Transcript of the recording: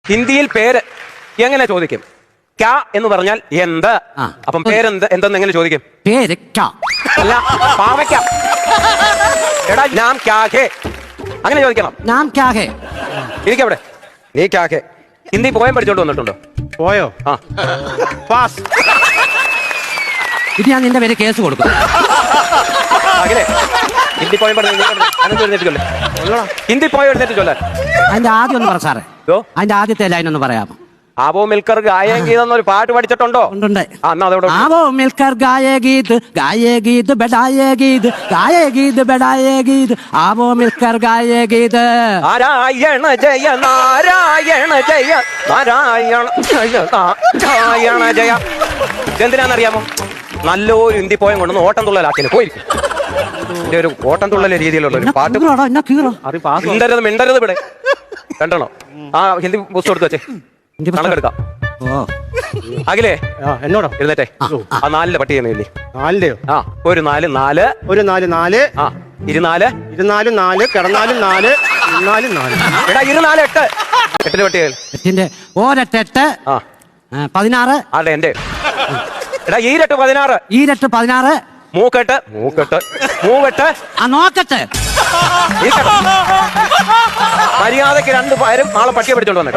ഹിന്ദിയിൽ പേര് എങ്ങനെ ചോദിക്കും? ക്യാ എന്ന് പറഞ്ഞാൽ എന്ത്. അപ്പം പേരെന്ത് എന്തെന്ന് എങ്ങനെ ചോദിക്കും? പേര് അല്ല, പാവയ്ക്ക. എടാ നാം ക്യാ ഹേ അങ്ങനെ ചോദിക്കണം. നാം ക്യാ ഹേ. എനിക്കവിടെ നീ ക്യാ ഹേ ഹിന്ദി പോയം പഠിച്ചോണ്ട് വന്നിട്ടുണ്ടോ? പോയോ? ആ പാസ്. ഇത് ഞാൻ നിന്റെ പേര് കേസ് കൊടുക്കും. അഖിലേ, ഹിന്ദി പോയം പഠിച്ചു എഴുന്നേറ്റ് ചൊല്ലേ. ഹിന്ദി പോയം എഴുന്നേറ്റ് ചൊല്ലാൻ. അതിന്റെ ആദ്യം ഒന്ന് പറ സാറേ. അതിന്റെ ആദ്യത്തെ ലൈൻ ഒന്ന് പറയാമോ? ആവോ മിൽക്കർ ഗായേ ഗീത് എന്നൊരു പാട്ട് പഠിച്ചിട്ടുണ്ടോ? ഉണ്ട്. ആവോ മിൽക്കർ ഗായേ ഗീത് ബെഡായേ ഗീത് ഗായേ ഗീത് ബെഡായേ ഗീത് ആവോ മിൽക്കർ ഗായേ ഗീത്. നാരായണ ജയ നാരായണ ജയ നാരായണ ജയ നാരായണ ജയ. ഇതെന്തിനാണെന്നറിയാമോ? നല്ലൊരു ഹിന്ദി പോയം കൊണ്ടൊന്ന് ഓട്ടം തുള്ളലാക്കിന് പോയിരിക്കും. ഇതിന്റെ ഒരു ഓട്ടം തുള്ളലെ രീതിയിലുള്ള ഒരു പാട്ട്. മിണ്ടരുത് ഇവിടെ കണ്ടണോ? ആ ഹിന്ദി പുസ്തകം എടുത്ത് വെച്ചേ, കണക്കെടുക്കാം. അഖിലേ, എന്നോടോ? എഴുന്നേറ്റേ. ആ 4 പട്ടി ചെയ്യുന്നില്ലേ? 4 ആ ഒരു 4 4 ഒരു 4 4 ആ 24 24 4 കിടന്നാലും 4 4 4. എടാ 24 8 8 പട്ടികൾ. 8ന്റെ ഒരെട്ട് ആ 16. ആടെ എന്റെ എടാ 16 16 മൂക്കെട്ട് മൂക്കെട്ട് മൂവെട്ട്. ആ നോക്കട്ടെ. മര്യാദക്ക് 2 പേരും നാളെ പട്ടിയെ പിടിച്ചോണ്ട് വന്നേ.